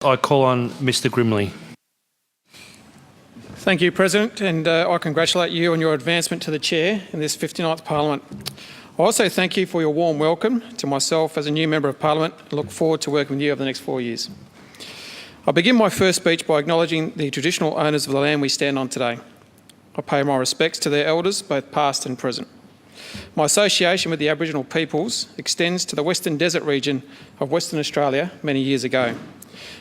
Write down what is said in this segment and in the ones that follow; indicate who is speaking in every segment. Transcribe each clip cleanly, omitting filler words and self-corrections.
Speaker 1: I call on Mr. Grimley.
Speaker 2: Thank you, President, and I congratulate you on your advancement to the chair in this 59th Parliament. I also thank you for your warm welcome to myself as a new Member of Parliament and look forward to working with you over the next 4 years. I'll begin my first speech by acknowledging the traditional owners of the land we stand on today. I pay my respects to their elders, both past and present. My association with the Aboriginal peoples extends to the Western Desert region of Western Australia many years ago.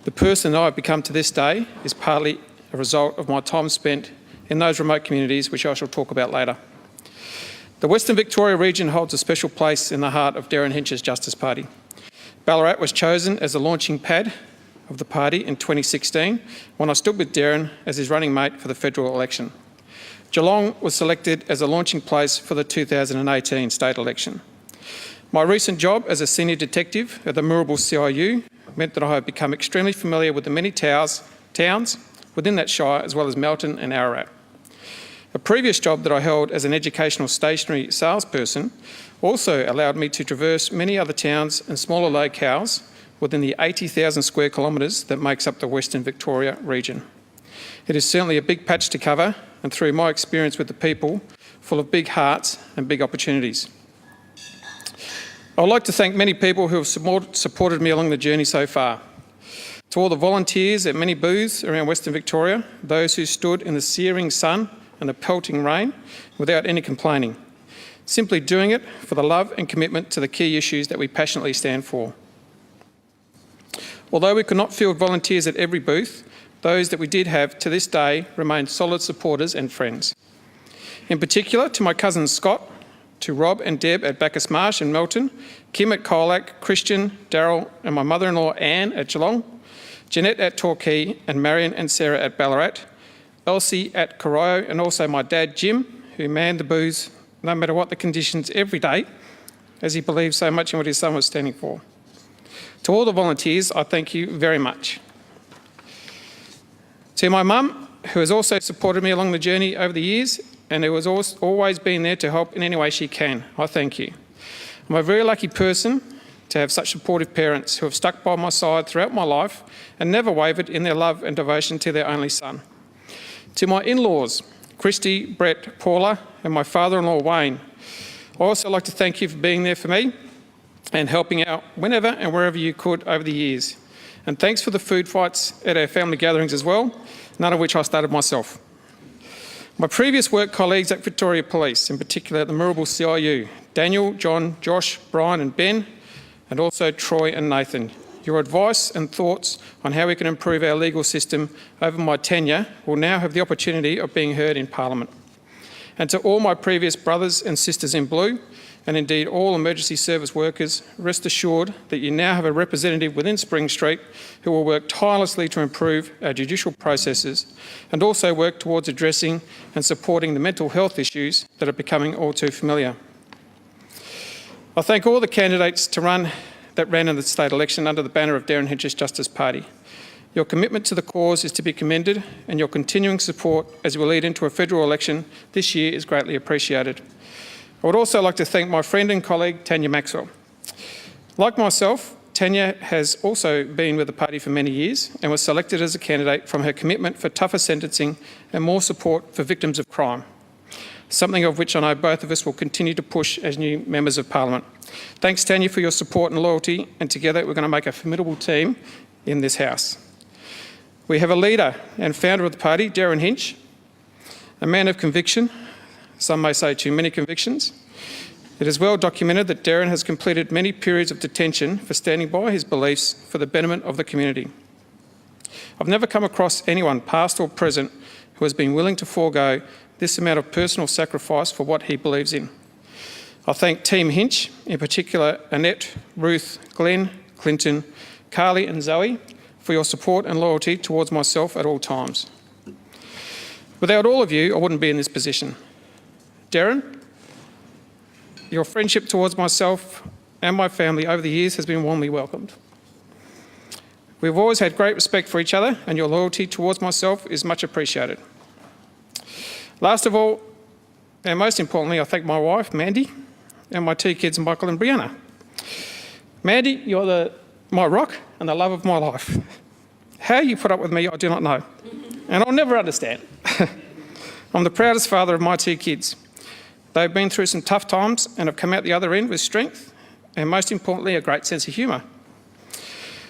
Speaker 2: The person that I've become to this day is partly a result of my time spent in those remote communities, which I shall talk about later. The Western Victoria region holds a special place in the heart of Darren Hinch's Justice Party. Ballarat was chosen as the launching pad of the party in 2016 when I stood with Darren as his running mate for the federal election. Geelong was selected as a launching place for the 2018 state election. My recent job as a senior detective at the Inaugural CIU meant that I have become extremely familiar with the many towns within that shire, as well as Melton and Ararat. A previous job that I held as an educational stationery salesperson also allowed me to traverse many other towns and smaller locales within the 80,000 square kilometres that makes up the Western Victoria region. It is certainly a big patch to cover, and through my experience with the people, full of big hearts and big opportunities. I would like to thank many people who have supported me along the journey so far. To all the volunteers at many booths around Western Victoria, those who stood in the searing sun and the pelting rain without any complaining, simply doing it for the love and commitment to the key issues that we passionately stand for. Although we could not field volunteers at every booth, those that we did have to this day remain solid supporters and friends. In particular, to my cousins Scott, to Rob and Deb at Bacchus Marsh and Melton, Kim at Colac, Christian, Daryl and my mother-in-law Anne at Geelong, Jeanette at Torquay and Marion and Sarah at Ballarat, Elsie at Corio and also my dad Jim, who manned the booths no matter what the conditions every day, as he believed so much in what his son was standing for. To all the volunteers, I thank you very much. To my mum, who has also supported me along the journey over the years and who has always been there to help in any way she can, I thank you. I'm a very lucky person to have such supportive parents who have stuck by my side throughout my life and never wavered in their love and devotion to their only son. To my in-laws, Christy, Brett, Paula and my father-in-law Wayne, I also like to thank you for being there for me and helping out whenever and wherever you could over the years. And thanks for the food fights at our family gatherings as well, none of which I started myself. My previous work colleagues at Victoria Police, in particular at the Inaugural CIU, Daniel, John, Josh, Brian and Ben, and also Troy and Nathan. Your advice and thoughts on how we can improve our legal system over my tenure will now have the opportunity of being heard in Parliament. And to all my previous brothers and sisters in blue, and indeed all emergency service workers, rest assured that you now have a representative within Spring Street who will work tirelessly to improve our judicial processes and also work towards addressing and supporting the mental health issues that are becoming all too familiar. I thank all the candidates that ran in the state election under the banner of Darren Hinch's Justice Party. Your commitment to the cause is to be commended, and your continuing support as we lead into a federal election this year is greatly appreciated. I would also like to thank my friend and colleague Tanya Maxwell. Like myself, Tanya has also been with the party for many years and was selected as a candidate from her commitment for tougher sentencing and more support for victims of crime, something of which I know both of us will continue to push as new members of Parliament. Thanks, Tanya, for your support and loyalty, and together we're going to make a formidable team in this House. We have a leader and founder of the party, Darren Hinch, a man of conviction, some may say too many convictions. It is well documented that Darren has completed many periods of detention for standing by his beliefs for the betterment of the community. I've never come across anyone, past or present, who has been willing to forego this amount of personal sacrifice for what he believes in. I thank Team Hinch, in particular Annette, Ruth, Glenn, Clinton, Carly and Zoe, for your support and loyalty towards myself at all times. Without all of you, I wouldn't be in this position. Darren, your friendship towards myself and my family over the years has been warmly welcomed. We've always had great respect for each other, and your loyalty towards myself is much appreciated. Last of all, and most importantly, I thank my wife, Mandy, and my two kids, Michael and Brianna. Mandy, you're my rock and the love of my life. How you put up with me, I do not know, and I'll never understand. I'm the proudest father of my 2 kids. They've been through some tough times and have come out the other end with strength and, most importantly, a great sense of humour.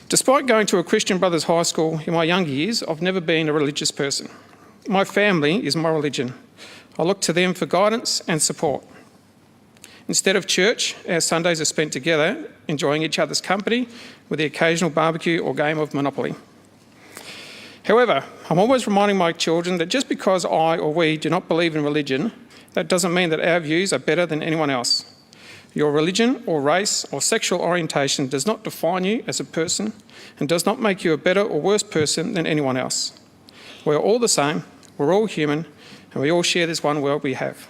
Speaker 2: Despite going to a Christian Brothers high school in my younger years, I've never been a religious person. My family is my religion. I look to them for guidance and support. Instead of church, our Sundays are spent together, enjoying each other's company with the occasional barbecue or game of Monopoly. However, I'm always reminding my children that just because I or we do not believe in religion, that doesn't mean that our views are better than anyone else. Your religion or race or sexual orientation does not define you as a person and does not make you a better or worse person than anyone else. We're all the same, we're all human, and we all share this one world we have.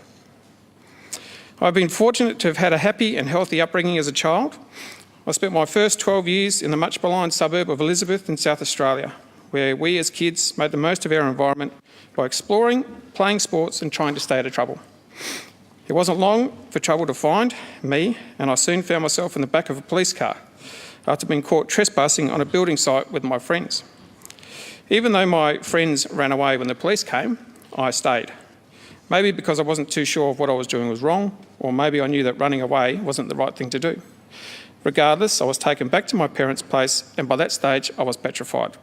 Speaker 2: I've been fortunate to have had a happy and healthy upbringing as a child. I spent my first 12 years in the much maligned suburb of Elizabeth in South Australia, where we as kids made the most of our environment by exploring, playing sports and trying to stay out of trouble. It wasn't long for trouble to find me, and I soon found myself in the back of a police car after being caught trespassing on a building site with my friends. Even though my friends ran away when the police came, I stayed. Maybe because I wasn't too sure if what I was doing was wrong, or maybe I knew that running away wasn't the right thing to do. Regardless, I was taken back to my parents' place, and by that stage I was petrified.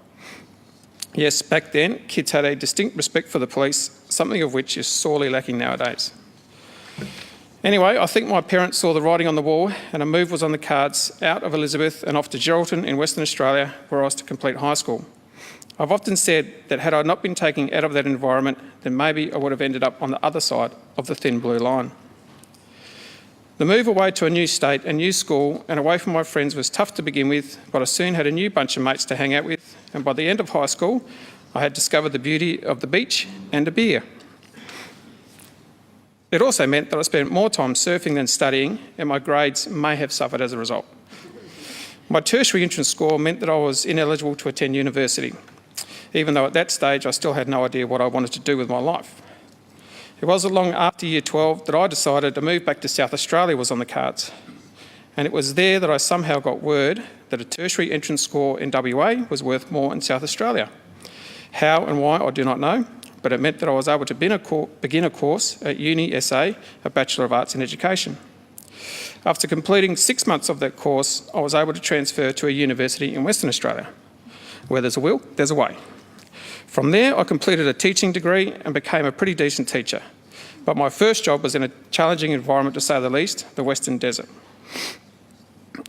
Speaker 2: Yes, back then, kids had a distinct respect for the police, something of which is sorely lacking nowadays. Anyway, I think my parents saw the writing on the wall and a move was on the cards out of Elizabeth and off to Geraldton in Western Australia, where I was to complete high school. I've often said that had I not been taken out of that environment, then maybe I would have ended up on the other side of the thin blue line. The move away to a new state, a new school, and away from my friends was tough to begin with, but I soon had a new bunch of mates to hang out with, and by the end of high school, I had discovered the beauty of the beach and a beer. It also meant that I spent more time surfing than studying, and my grades may have suffered as a result. My tertiary entrance score meant that I was ineligible to attend university, even though at that stage I still had no idea what I wanted to do with my life. It wasn't long after year 12 that I decided to move back to South Australia was on the cards, and it was there that I somehow got word that a tertiary entrance score in WA was worth more in South Australia. How and why I do not know, but it meant that I was able to begin a course at Uni SA, a Bachelor of Arts in Education. After completing 6 months of that course, I was able to transfer to a university in Western Australia. Where there's a will, there's a way. From there, I completed a teaching degree and became a pretty decent teacher. But my first job was in a challenging environment, to say the least, the Western Desert.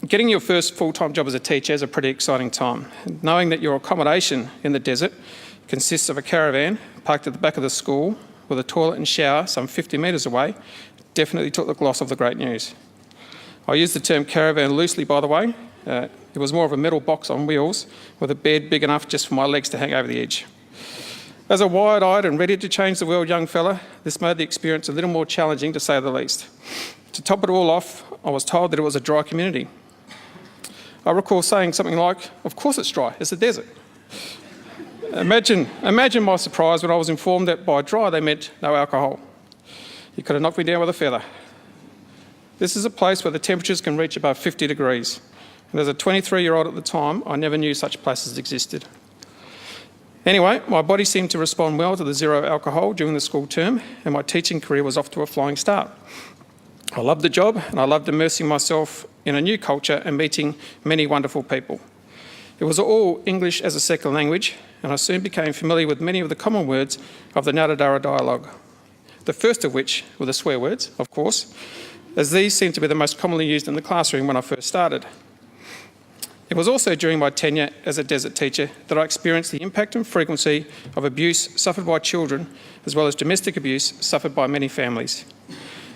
Speaker 2: Getting your first full-time job as a teacher is a pretty exciting time. Knowing that your accommodation in the desert consists of a caravan parked at the back of the school with a toilet and shower some 50 metres away definitely took the gloss off the great news. I use the term caravan loosely, by the way. It was more of a metal box on wheels with a bed big enough just for my legs to hang over the edge. As a wide-eyed and ready to change the world young fella, this made the experience a little more challenging, to say the least. To top it all off, I was told that it was a dry community. I recall saying something like, "Of course it's dry, it's a desert." Imagine my surprise when I was informed that by dry they meant no alcohol. You could have knocked me down with a feather. This is a place where the temperatures can reach above 50 degrees. And as a 23-year-old at the time, I never knew such places existed. Anyway, my body seemed to respond well to the zero alcohol during the school term, and my teaching career was off to a flying start. I loved the job, and I loved immersing myself in a new culture and meeting many wonderful people. It was all English as a second language, and I soon became familiar with many of the common words of the Ngarrindjara dialogue. The first of which were the swear words, of course, as these seemed to be the most commonly used in the classroom when I first started. It was also during my tenure as a desert teacher that I experienced the impact and frequency of abuse suffered by children, as well as domestic abuse suffered by many families.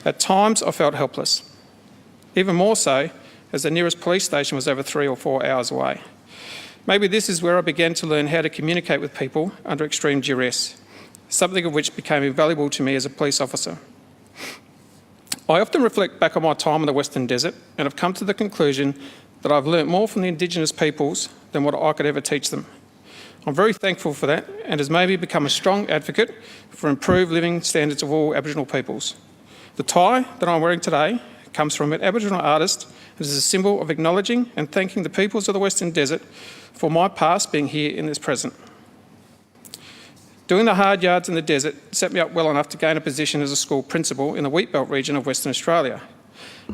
Speaker 2: At times I felt helpless, even more so as the nearest police station was over 3 or 4 hours away. Maybe this is where I began to learn how to communicate with people under extreme duress, something of which became invaluable to me as a police officer. I often reflect back on my time in the Western Desert and have come to the conclusion that I've learnt more from the Indigenous peoples than what I could ever teach them. I'm very thankful for that, and has maybe become a strong advocate for improved living standards of all Aboriginal peoples. The tie that I'm wearing today comes from an Aboriginal artist It is a symbol of acknowledging and thanking the peoples of the Western Desert for my past being here in this present. Doing the hard yards in the desert set me up well enough to gain a position as a school principal in the Wheatbelt region of Western Australia.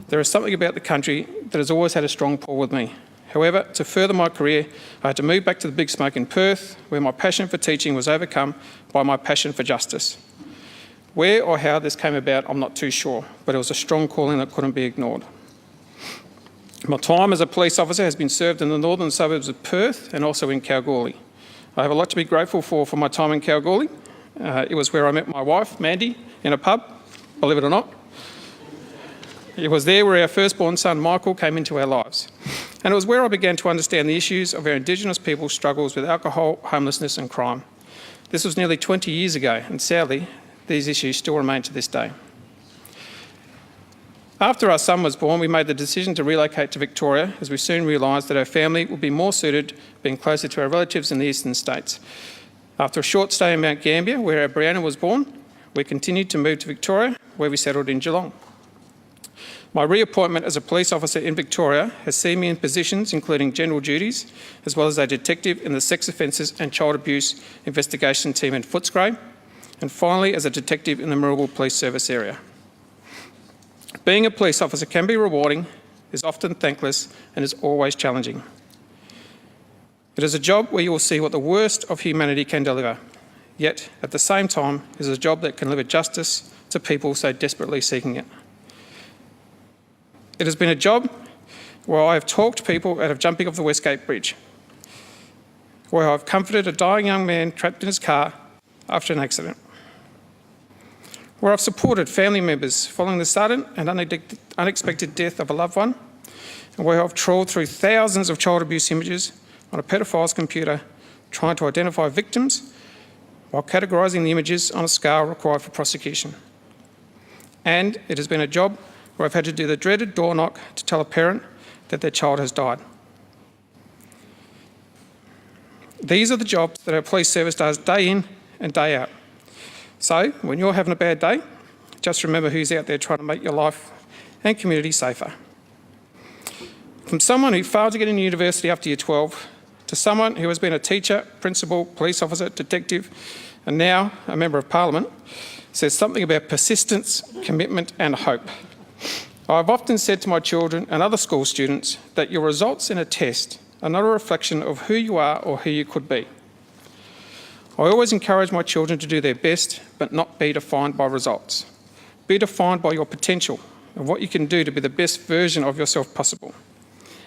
Speaker 2: There is something about the country that has always had a strong pull with me. However, to further my career, I had to move back to the big smoke in Perth, where my passion for teaching was overcome by my passion for justice. Where or how this came about, I'm not too sure, but it was a strong calling that couldn't be ignored. My time as a police officer has been served in the northern suburbs of Perth and also in Kalgoorlie. I have a lot to be grateful for my time in Kalgoorlie. It was where I met my wife, Mandy, in a pub, believe it or not. It was there where our firstborn son, Michael, came into our lives. And it was where I began to understand the issues of our Indigenous people's struggles with alcohol, homelessness and crime. This was nearly 20 years ago, and sadly, these issues still remain to this day. After our son was born, we made the decision to relocate to Victoria, as we soon realised that our family would be more suited being closer to our relatives in the eastern states. After a short stay in Mount Gambier, where our Brianna was born, we continued to move to Victoria, where we settled in Geelong. My reappointment as a police officer in Victoria has seen me in positions including general duties, as well as a detective in the Sex Offences and Child Abuse Investigation Team in Footscray, and finally as a detective in the Inaugural Police Service area. Being a police officer can be rewarding, is often thankless, and is always challenging. It is a job where you will see what the worst of humanity can deliver, yet at the same time it is a job that can deliver justice to people so desperately seeking it. It has been a job where I have talked people out of jumping off the Westgate Bridge, where I have comforted a dying young man trapped in his car after an accident, where I've supported family members following the sudden and unexpected death of a loved one, and where I've trawled through thousands of child abuse images on a pedophile's computer trying to identify victims while categorising the images on a scale required for prosecution. And it has been a job where I've had to do the dreaded door knock to tell a parent that their child has died. These are the jobs that our police service does day in and day out. So, when you're having a bad day, just remember who's out there trying to make your life and community safer. From someone who failed to get into university after year 12, to someone who has been a teacher, principal, police officer, detective, and now a member of Parliament, says something about persistence, commitment and hope. I've often said to my children and other school students that your results in a test are not a reflection of who you are or who you could be. I always encourage my children to do their best, but not be defined by results. Be defined by your potential and what you can do to be the best version of yourself possible.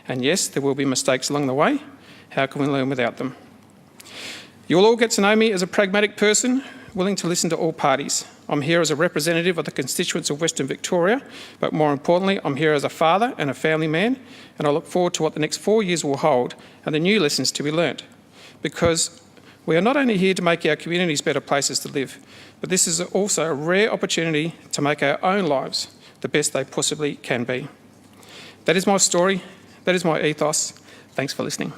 Speaker 2: And yes, there will be mistakes along the way. How can we learn without them? You'll all get to know me as a pragmatic person, willing to listen to all parties. I'm here as a representative of the constituents of Western Victoria, but more importantly, I'm here as a father and a family man, and I look forward to what the next 4 years will hold and the new lessons to be learnt. Because we are not only here to make our communities better places to live, but this is also a rare opportunity to make our own lives the best they possibly can be. That is my story. That is my ethos. Thanks for listening.